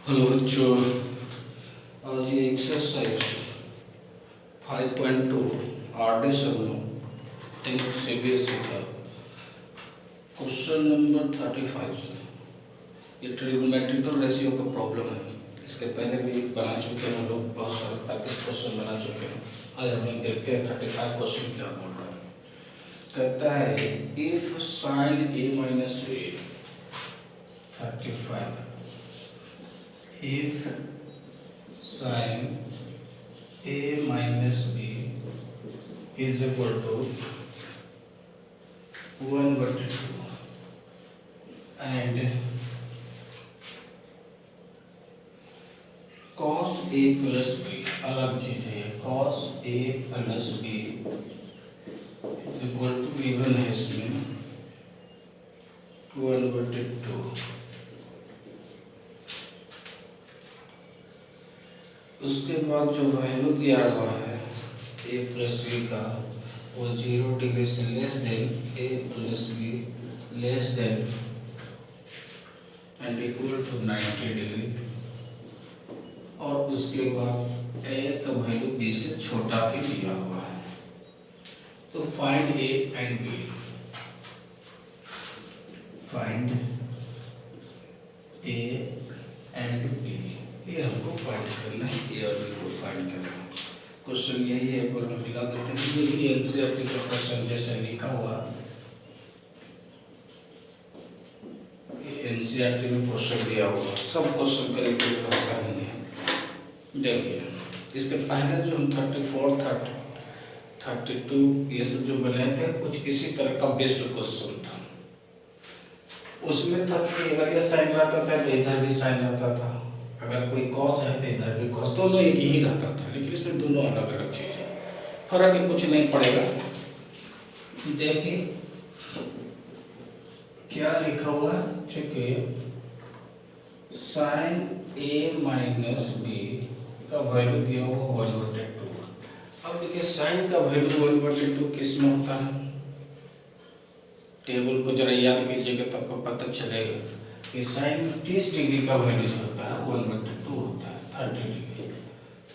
Hello बच्चों, आज ये exercise 5.2 RD Sharma 10th CBSE का क्वेश्चन नंबर 35 से ये ट्रिग्नोमेट्रिकल रेशियो का प्रॉब्लम है। इसके पहले भी बना चुके हैं लोग, बहुत सारे प्रैक्टिस क्वेश्चन बना चुके हैं। आज हम लोग देखते हैं 35 क्वेश्चन क्या बोल रहा है। कहता है if sine A minus A 35 if sin a minus b is equal to 1/2 and cos a plus b अलग चीज है। cos a plus b is equal to given है इसमें 1/2। उसके बाद जो वैल्यू दिया हुआ है a प्लस बी का वो 0 डिग्री से less than a plus B less than and equal to 90 degree, और उसके बाद a का वैल्यू b से छोटा भी दिया हुआ है। तो find a and b, find a and b, ये हमको फाइंड करना है। ए और बी को फाइंड करना है। क्वेश्चन यही है, पर हम मिला देते हैं। ये भी एनसीईआरटी का क्वेश्चन जैसे लिखा हुआ, एनसीईआरटी में क्वेश्चन दिया हुआ, सब क्वेश्चन करेक्ट रहता ही है। देखिए इसके पहले जो हम 34, 32 ये सब जो बनाए थे, कुछ इसी तरह का बेस्ड क्वेश्चन था। उसमें था कि अगर ये साइन रहता था तो इधर भी साइन रहता था, अगर कोई कॉस है तो इधर भी कॉस, दोनों एक ही रहता था। लेकिन इसमें दोनों अलग अलग चीज है, फर्क ही कुछ नहीं पड़ेगा। देखिए क्या लिखा हुआ है, चूंकि साइन ए माइनस बी का वैल्यू दिया हुआ 1/2। अब देखिए साइन का वैल्यू 1/2 किस में होता है, टेबल को जरा याद कीजिएगा तब आपको पता चलेगा कि साइन 30 डिग्री का वैल्यू जो होता है 1/2 होता है, 30 डिग्री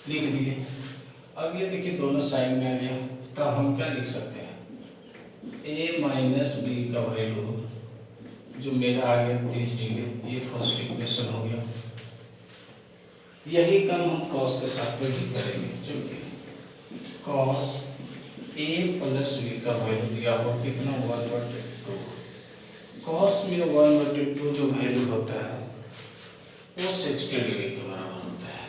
लिख दिए। अब ये देखिए दोनों साइन में आ गया, तब हम क्या लिख सकते हैं, a माइनस बी का वैल्यू जो मेरा आ गया 30 डिग्री, ये फर्स्ट इक्वेशन हो गया। यही काम हम कॉस के साथ में भी करेंगे, क्योंकि कॉस a प्लस बी का वैल्यू दिया हुआ कितना 1/2। कॉस में 1/2 जो वैल्यू होता है वो 60 डिग्री के बराबर होता है।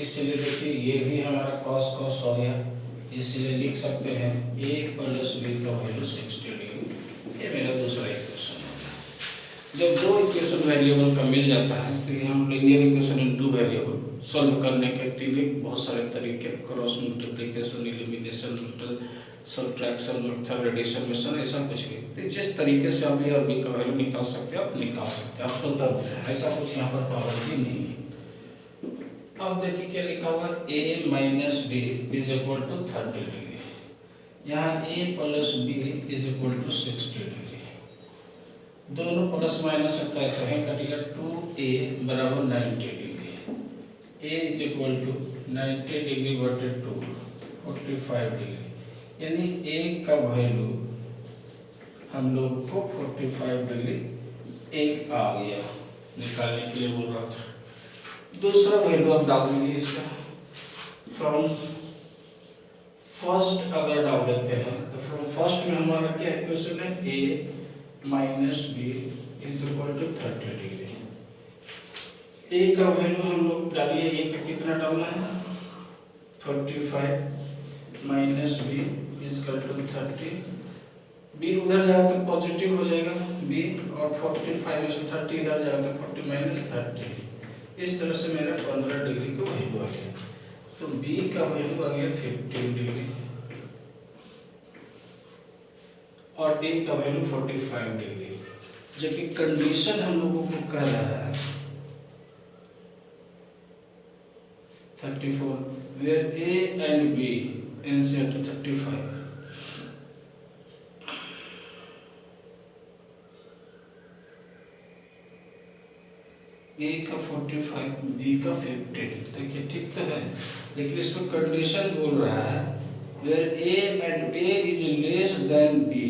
इसलिए देखिए ये भी हमारा कॉस कॉस हो गया, इसलिए लिख सकते हैं a प्लस बी का वैल्यू 60 डिग्री। ये मेरा दूसरा इक्वेशन हो गया। जब दो इक्वेशन वेरिएबल का मिल जाता है तो ये हम linear equation in two variable solve करने के तीन बहुत सारे तरीके, cross multiplication, elimination, subtraction, method, addition, method, ऐसा कुछ भी। तो जिस तरीके से आप ये और बी का वैल्यू निकाल सकते हैं आप निकाल सकते हैं, आप स्वतंत्र हैं, ऐसा कुछ यहाँ पर पाबंदी नहीं है। अब देखिए क्या लिखा हुआ, a minus B is equal to 30 degree, यहाँ a plus B is equal to 60 degree. दोनों प्लस माइनस कैसे हैं, कटिएगा 2a बराबर 90 degree, a is equal to 90 degree बटे 2 45 डिग्री, यानी a का वैल्यू हम लोग को 45 डिग्री एक आ गया, निकालने के लिए बोल रहा था। दूसरा वैल्यू आप डाल देंगे इसका, फ्रॉम फर्स्ट अगर डाल देते हैं तो फ्रॉम फर्स्ट में हमारा क्या इक्वेशन है, a minus B is equal to 30 degree. a का वैल्यू हम लोग डालिए, a का कितना डालना है 35 minus B is equal to 30, b उधर जाएगा तो पॉजिटिव हो जाएगा b, और 45 में से 30 इधर जाएगा तो 40 माइनस 30। इस तरह से मेरा 15 डिग्री का वैल्यू आ गया। तो b का वैल्यू आ गया 15 डिग्री और a का वैल्यू 45 डिग्री। जबकि कंडीशन हम लोगों को कह रहा है 34 where a and b answer to 35। ए का 45, बी का 15। देखिए ठीक तो है, लेकिन इसमें कंडीशन बोल रहा है where A and A is less than B.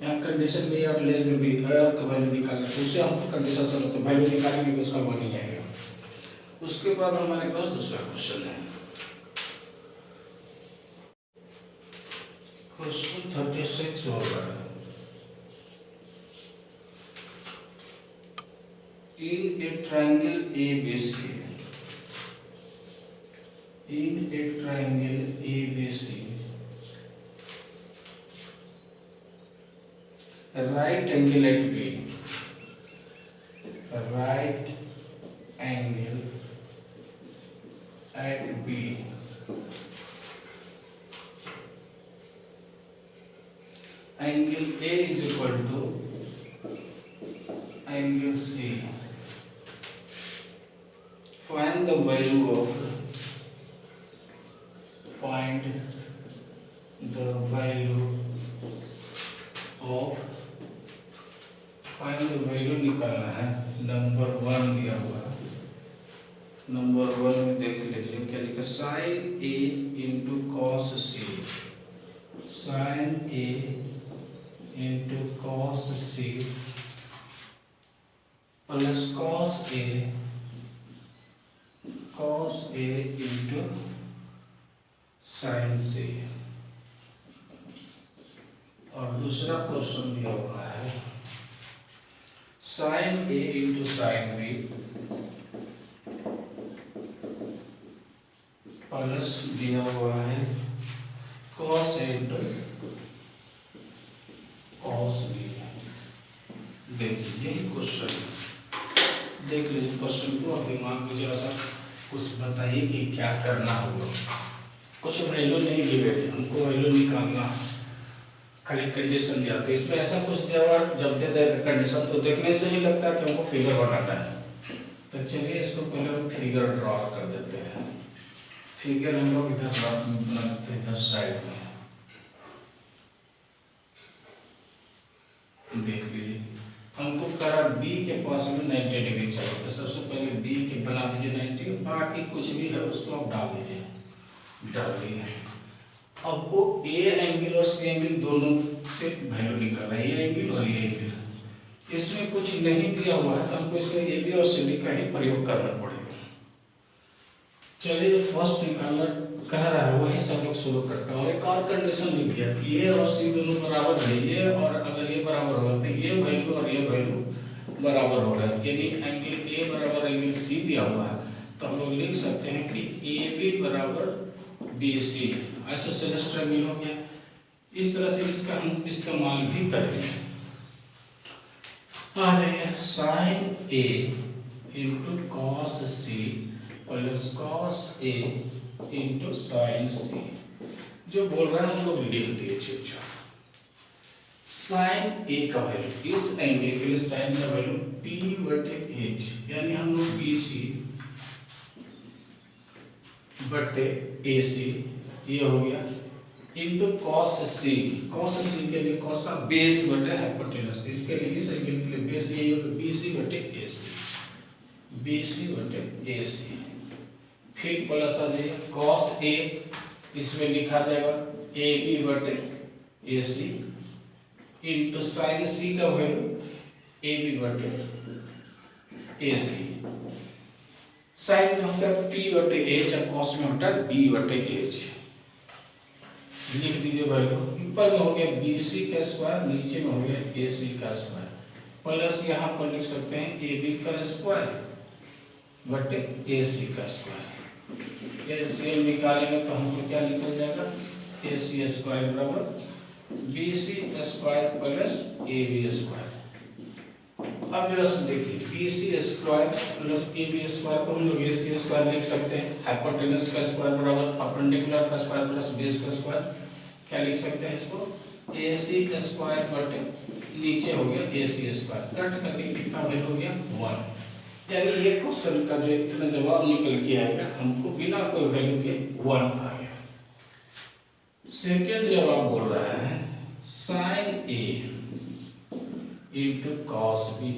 यहाँ कंडीशन में और लेस देन बी का वैल्यू निकालना, तो उससे हम कंडीशन से तो वैल्यू निकालेंगे तो उसका वो नहीं आएगा। उसके बाद हमारे पास दूसरा क्वेश्चन है, क्वेश्चन 36 बोल रहा है in a triangle ABC, in a triangle ABC, a right angle at B, a right angle at B, angle A is equal to angle C. Find the value of निकालना है। Number 1 दिया हुआ है, number 1 में देख लीजिए क्या लिखा, sine A into cos C, sine A into cos C plus cos A into sine C. और दूसरा क्वेश्चन दिया हुआ है sine A into sine B plus दिया हुआ है cos A into cos B. देखिए यही क्वेश्चन, देख लीजिए क्वेश्चन को, अब दिमाग में जरा सा कुछ बताइए कि क्या करना होगा। कुछ वैल्यू नहीं दी गई, हमको वैल्यू निकालना, खाली कंडीशन दिया। तो इसमें ऐसा कुछ दिया हुआ, जब दे दे कंडीशन तो देखने से ही लगता है कि हमको फिगर बनाना है। तो चलिए इसको पहले हम फिगर ड्रॉ कर देते हैं। फिगर हम लोग इधर बना देते हैं, इधर साइड में देख लीजिए। हमको करा बी के पास में 90 डिग्री चाहिए, तो सबसे पहले बी के बना दीजिए 90, बाकी कुछ भी है उसको आप डाल दीजिए, डाल दिए। आपको ए एंगल और सी एंगल दोनों से वैल्यू निकालना है, ये एंगल और ये एंगल। इसमें कुछ नहीं दिया हुआ है तो हमको इसमें ए बी और सी डी का ही प्रयोग करना पड़ेगा। चलिए जो फर्स्ट निकालना कह रहा है वही सब लोग शुरू करता है। और एक और कंडीशन लिख दिया कि ए और सी दोनों बराबर है, ये और अगर ये बराबर होगा तो ये वैल्यू और ये वैल्यू बराबर हो रहा है, यानी एंगल ए बराबर एंगल सी दिया हुआ है। तो हम लोग लिख सकते हैं कि ए बी बराबर बी सी, आइसोसेलेस ट्रायंगल हो गया। इस तरह से इसका हम इस्तेमाल भी करेंगे। Sine A into cos C plus cos A into sine C, जो बोल रहा है हम लोग लिख दिए चुपचाप। साइन ए का वैल्यू, इस एंगल के लिए साइन का वैल्यू पी बटे एच, यानी हम लोग बी सी बटे ए सी, ये हो गया, इंटू कॉस सी, कॉस सी के लिए कॉस का बेस बटे हाइपोटेनस, इसके लिए इस एंगल के लिए बेस ये होगा बी सी बटे ए सी, बी सी बटे ए सी। फिर प्लस आ जाएगा कॉस ए, इसमें लिखा जाएगा ए बी बटे ए सी इंटू साइन सी का वैल्यू ए बी बटे ए सी। साइन में होता है पी बटे एच और कॉस में होता है बी बटे एच। लिख दीजिए वैल्यू, ऊपर में हो गया बी सी का स्क्वायर, नीचे में हो गया ए सी का स्क्वायर, प्लस यहाँ पर लिख सकते हैं ए बी का स्क्वायर बटे ए सी का स्क्वायर। एलसीएम निकालेंगे तो हमको क्या निकल जाएगा, ए सी स्क्वायर बराबर B C square plus A B square. अब जरा से देखिए B C square plus A B square को हम लोग ए सी स्क्वायर लिख सकते हैं, हाइपोटेनस का स्क्वायर बराबर परपेंडिकुलर का स्क्वायर प्लस बेस का स्क्वायर। क्या लिख सकते हैं इसको, ए सी स्क्वायर बटे नीचे हो गया ए सी स्क्वायर, कट करके कितना वैल्यू हो गया 1। यानी ये क्वेश्चन का जो इतना जवाब निकल के आएगा हमको बिना कोई वैल्यू के 1 आ गया। सेकेंड जवाब बोल रहा है sine A into cos B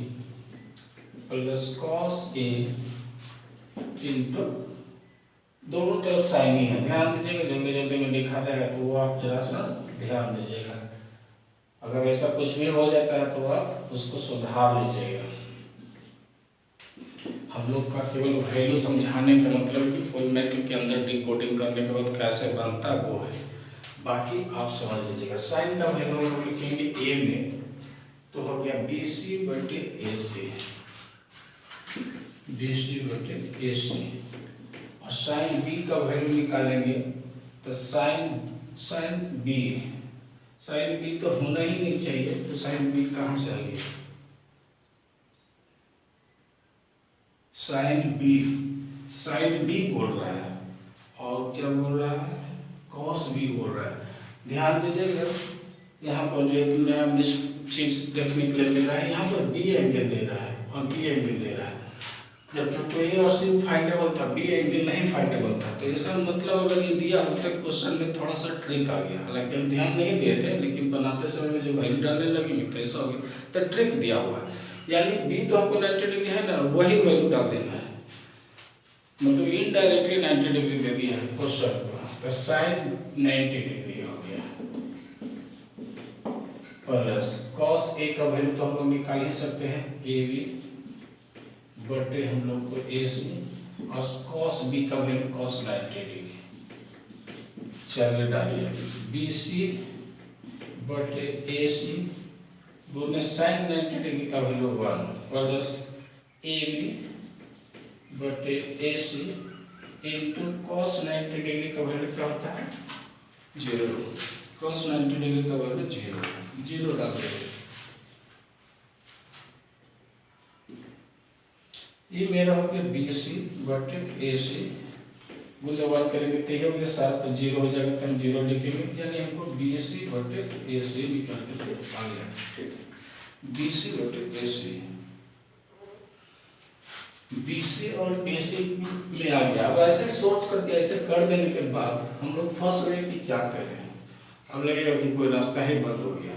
plus cos A into, दोनों तरफ साइन ही है, ध्यान दीजिएगा, जल्दी जल्दी में लिखा जाएगा तो वो आप जरा सा ध्यान दीजिएगा, अगर ऐसा कुछ भी हो जाता है तो आप उसको सुधार लीजिएगा। हम लोग का केवल वैल्यू समझाने का मतलब कि फॉर्मेट के अंदर डिकोडिंग करने के बाद कैसे बनता है वो है, बाकी आप समझ लीजिएगा। साइन का वैल्यू हम लोग लिखेंगे ए में, तो हो गया बी सी बटे ए सी, बी सी बटे ए सी। और साइन बी का वैल्यू निकालेंगे तो साइन बी तो होना ही नहीं चाहिए, तो साइन बी कहाँ से आएगी, साइन बी बोल रहा है और क्या बोल रहा है, कॉस बी बोल रहा है। ध्यान दीजिएगा, यहाँ पर जो एक नया चीज देखने के लिए मिल रहा है, यहाँ पर बी एंगल दे रहा है और बी एंगल दे रहा है, जबकि हमको ए और सी फाइंडेबल था, बी एंगल नहीं फाइंडेबल था। तो इसका मतलब अगर ये दिया होता है क्वेश्चन में थोड़ा सा ट्रिक आ गया, हालांकि हम ध्यान नहीं दिए थे, लेकिन बनाते समय में जो वैल्यू डालने लगेंगे तो ऐसा हो गया, तो ट्रिक दिया हुआ है, यानी बी तो हमको 90 डिग्री है ना, वही वैल्यू डाल देना है, मतलब इनडायरेक्टली 90 डिग्री दे दिया है क्वेश्चन को, तो साइन 90 डिग्री हो गया, प्लस कॉस ए का वैल्यू तो हम लोग निकाल ही सकते हैं, ए बी बटे हम लोग को ए सी, और कॉस बी का वैल्यू कॉस 90 डिग्री। चलिए डालिए बी सी बटे ए सी बोले साइन 90 डिग्री का वैल्यू 1 प्लस ए बी बटे ए सी इंटू कॉस 90 डिग्री का वैल्यू क्या होता है 0, कॉस 90 डिग्री का वैल्यू 0 डाल देंगे। ये मेरा हो गया बी सी बटे ए सी, बोले 1 करेंगे तो ये हो गया सारा, तो 0 हो जाएगा तो हम 0 लिखेंगे, यानी हमको बी सी बटे ए सी निकल के आ गया, ठीक है, बी सी बटे ए सी, बी सी और ए सी में आ गया। अब ऐसे सोच करके ऐसे कर देने के बाद हम लोग फंस गए कि क्या करें, अब लगेगा कि कोई रास्ता ही बंद हो गया,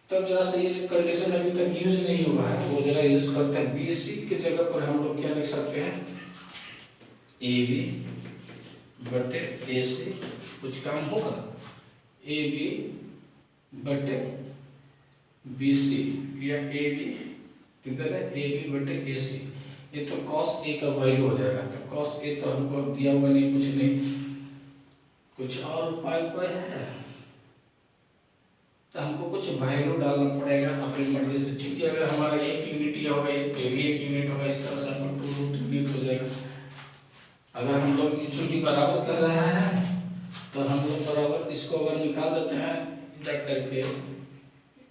तब जरा से ये कंडीशन अभी तक यूज नहीं हुआ है वो जरा यूज करते हैं। बी सी के जगह पर हम लोग क्या लिख सकते हैं, ए बी बटे ए सी, कुछ काम होगा, ए बी बटे बी सी, या ए बी किधर है, ए बी बटे ए सी, ये तो कॉस ए का वैल्यू हो जाएगा, तो कॉस ए तो हमको दिया हुआ नहीं, कुछ नहीं, कुछ और उपाय है तो हमको कुछ वैल्यू डालना पड़ेगा अपनी मर्जी से, ठीक है। अगर हमारा एक यूनिट या होगा, एक यूनिट होगा, इस तरह से हमको 2 रूट यूनिट हो जाएगा। अगर हम लोग चूंकि बराबर कर रहे हैं तो हम लोग बराबर इसको अगर निकाल देते हैं डट करके,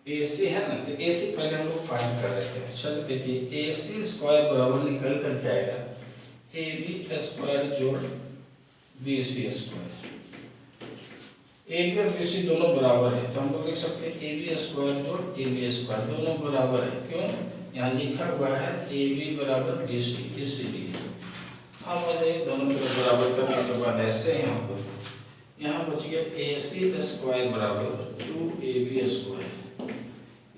ए सी है ना, तो ए सी पहले हम लोग फाइंड कर रहे थे, चलो देखिए ए सी स्क्वायर बराबर निकल कर आएगा ए बी स्क्वायर जोड़ B C square, A B और बी सी दोनों बराबर है, तो हम लोग लिख सकते हैं ए बी स्क्वायर जोड़ ए बी स्क्वायर, दोनों बराबर है, क्यों, यहाँ लिखा हुआ है ए बी बराबर बी सी, इसलिए अब आ जाइए दोनों को बराबर करने के बाद ऐसे यहाँ बच गया ए सी स्क्वायर बराबर 2ab स्क्वायर,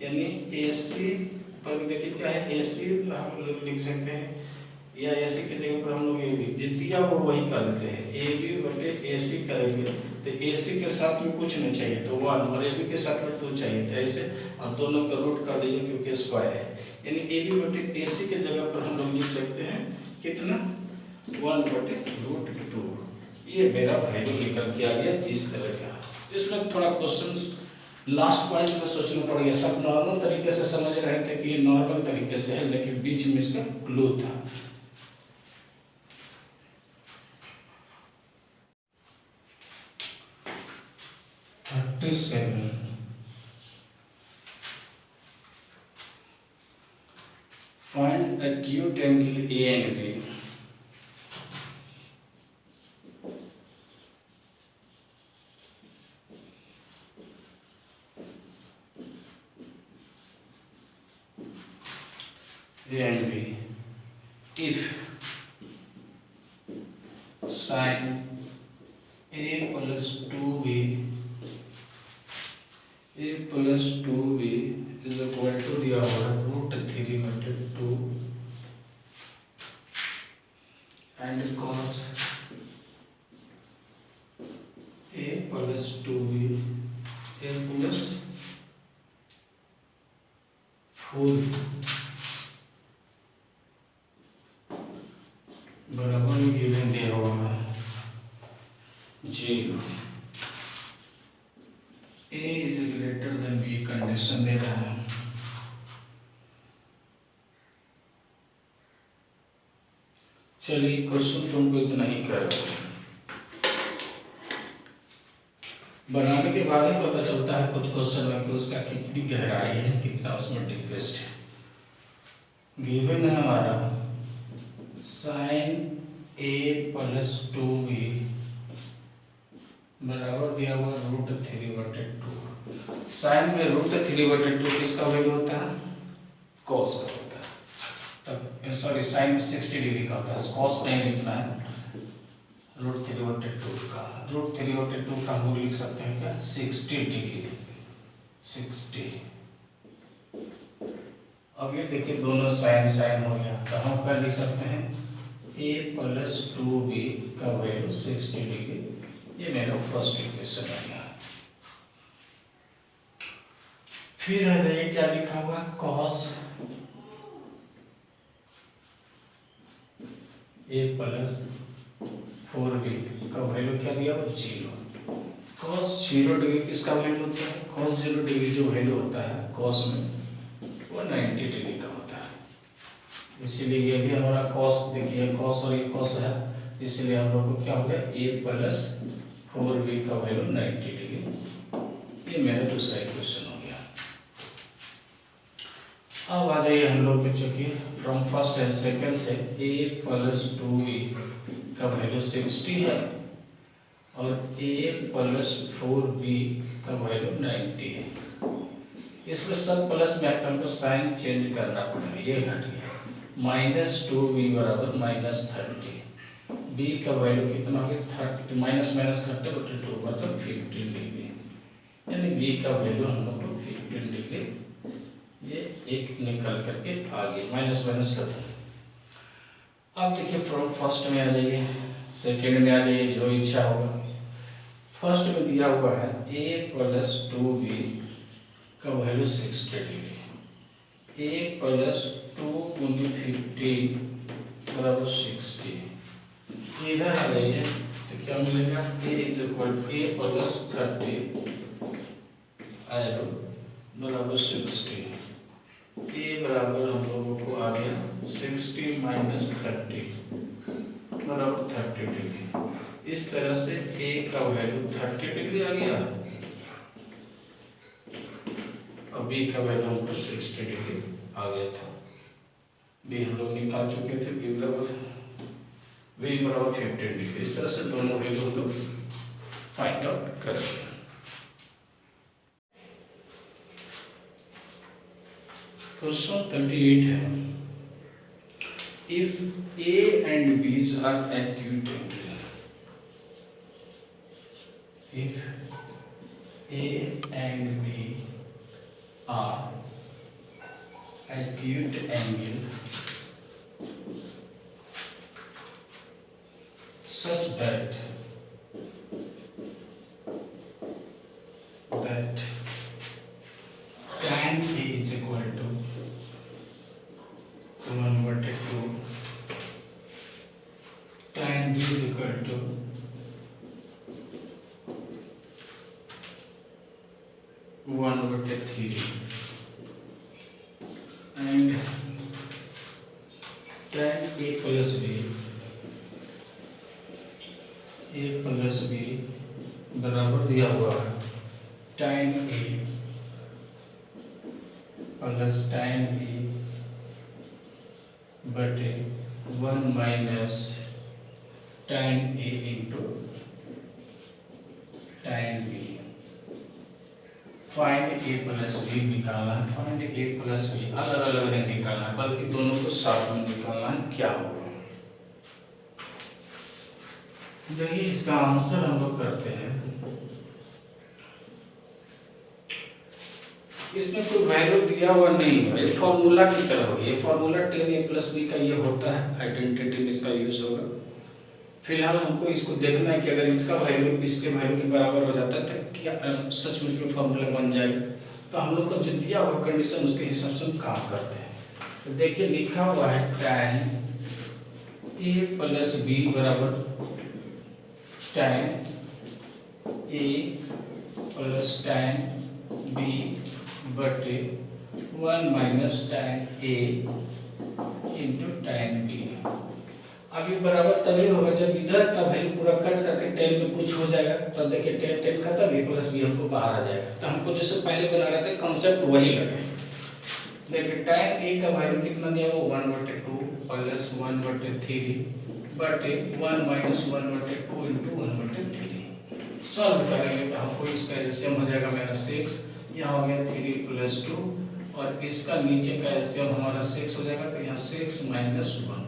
यानी ए सी पर देखिए क्या है, ए सी हम लोग लिख सकते हैं, या ए सी की जगह पर हम लोग ए बी दिया वो वही कर देते हैं, ए बी बटे ए सी करेंगे तो ए सी के साथ में कुछ नहीं चाहिए तो 1 और ए बी के साथ में 2 चाहिए, तो ऐसे और दोनों का रूट कर दीजिए क्योंकि स्क्वायर है, यानी ए बी बटे ए सी के जगह पर हम लोग लिख सकते हैं कितना 1 बटे रूट 2। ये मेरा वैल्यू निकल के आ गया इस तरह का। इसमें थोड़ा क्वेश्चन लास्ट पॉइंट में सोचना पड़ गया, सब नॉर्मल तरीके से समझ रहे थे कि ये नॉर्मल तरीके से है, लेकिन बीच में इसका क्लू था। Find acute angle A and B. A and B. If sin A plus 2B is equal to the order root 3/2 and cos A plus 2b A plus 4 बराबर में गिवन दिया हुआ है 0 A is greater than B condition दे रहा है। चलिए question तुमको इतना ही कर रहे हैं, बनाने के बाद ही पता चलता है कुछ क्वेश्चन में कि उसका कितनी गहराई है, कितना उसमें डिप्रेस्ड है। गिवन है हमारा साइन ए प्लस 2b बराबर दिया हुआ √3/2। साइन में √3/2 किसका वैल्यू होता है? कॉस का होता है। तब सॉरी साइन में 60 डिग्री का होता है, कॉस नहीं लिखना है, √3/2 का। √3/2 का हम लोग लिख सकते हैं क्या? 60 डिग्री 60। अब ये देखिए दोनों साइन साइन हो गया, तो हम क्या लिख सकते हैं? a प्लस 2b का वैल्यू 60 डिग्री। ये मेरा फर्स्ट इक्वेशन आ गया। फिर आ जाइए क्या लिखा हुआ? कॉस a प्लस 4b का वैल्यू क्या दिया हुआ? 0। कॉस 0 डिग्री किसका वैल्यू होता है? कॉस 0 डिग्री जो वैल्यू होता है कॉस में वो 90 डिग्री का होता है। इसीलिए ये भी हमारा कॉस, देखिए कॉस और ये कॉस है, इसलिए हम लोग को क्या हो गया? a प्लस 4b का वैल्यू 90 डिग्री। ये मेरा दूसरा इक्वेशन हो गया। अब आ जाइए हम लोग के चुकी फ्रॉम फर्स्ट एंड सेकंड से a प्लस 2b का वैल्यू 60 है और a प्लस 4b का वैल्यू 90 है। इसमें सब प्लस में है तो हमको साइन चेंज करना पड़ेगा, ये घट गया। -2b बराबर -30। b का वैल्यू कितना हो गया? 30 माइनस माइनस करते 2 मतलब 15 डिग्री, यानी b का वैल्यू हम लोग को 15 डिग्री, ये एक निकल करके आ गया, माइनस माइनस करते हैं। अब देखिए फ्रॉम फर्स्ट में आ जाइए, सेकेंड में आ जाइए, जो इच्छा होगा। फर्स्ट में दिया हुआ है a प्लस 2b का वैल्यू 60 डिग्री, a प्लस 2 × 15 बराबर 60। इधर आ जाइए तो क्या मिलेगा? a प्लस 30 एरो बराबर 60। a बराबर हम लोगों को आ गया 60 माइनस 30 बराबर 30 डिग्री। इस तरह से a का वैल्यू 30 डिग्री आ गया और b का वैल्यू हमको 60 डिग्री आ गया था। b हम लोग निकाल चुके थे, b बराबर 15 डिग्री। इस तरह से दोनों वैल्यू हम लोग फाइंड आउट करेंगे। क्वेश्चन 38 है, if a and b are acute angle, if a and b are acute angle such that tan A is equal to 1/2, tan B is equal to 1/3, and tan A plus B बराबर दिया हुआ है tan A plus tan B बटे 1 minus tan A into tan B। Find A plus B निकालना है। Find A plus B अलग अलग नहीं निकालना है, बल्कि दोनों को साथ में निकालना है। क्या होगा देखिए, इसका आंसर हम लोग करते हैं। इसमें कोई वैल्यू दिया हुआ नहीं है, ये फॉर्मूला की तरह होगी। ये formula tan A plus B का ये होता है, आइडेंटिटी में इसका यूज होगा। फिलहाल हमको इसको देखना है कि अगर इसका वैल्यू इसके वैल्यू के बराबर हो जाता है तो क्या सचमुच में फॉर्मूला बन जाएगा। तो हम लोग का जो दिया हुआ कंडीशन उसके हिसाब से हम काम करते हैं। तो देखिए लिखा हुआ है tan a प्लस b बराबर tan a plus tan b बटे 1 minus tan a into tan b। अब ये बराबर तभी होगा जब इधर का वैल्यू पूरा कट करके टेन में कुछ हो जाएगा। तो देखिए टेन टेन खत्म, ए प्लस बी हमको बाहर आ जाएगा। तो हमको जैसे पहले बना रहे थे कंसेप्ट वही लगे। देखिए tan a का वैल्यू कितना दिया हुआ 1/2 प्लस 1/3 बटे 1 माइनस 1/2 इंटू 1/3। सॉल्व करेंगे तो हमको इसका एलसीएम हो जाएगा मेरा 6, यहाँ हो गया 3 प्लस 2 और इसका नीचे का एलसीएम हमारा 6 हो जाएगा। तो यहाँ 6 माइनस 1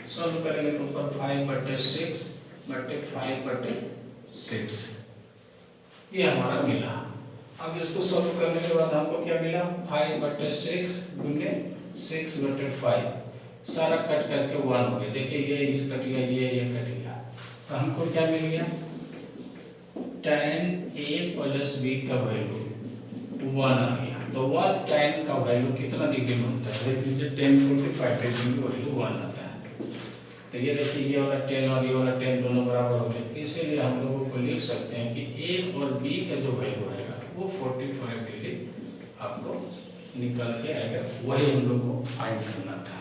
सॉल्व करेंगे तो ऊपर 5/6 बटे 5/6 ये हमारा मिला। अब इसको सॉल्व करने के बाद हमको क्या मिला 5/6 गुने 6/5 सारा कट करके 1 हो गया। देखिए ये कट गया, ये कट गया। तो हमको क्या मिल गया tan a प्लस b का वैल्यू 1 आ गया। तो 1 tan का वैल्यू कितना डिग्री में होता है देख लीजिए 1045 डिग्री में वैल्यू 1 आता है। तो ये देखिए ये वाला 10 और ये वाला 10 दोनों बराबर हो गए। इसीलिए हम लोगों को लिख सकते हैं कि a और b का जो वैल्यू आएगा वो 45 डिग्री आपको निकल के आएगा। वही हम लोग को फाइंड करना था।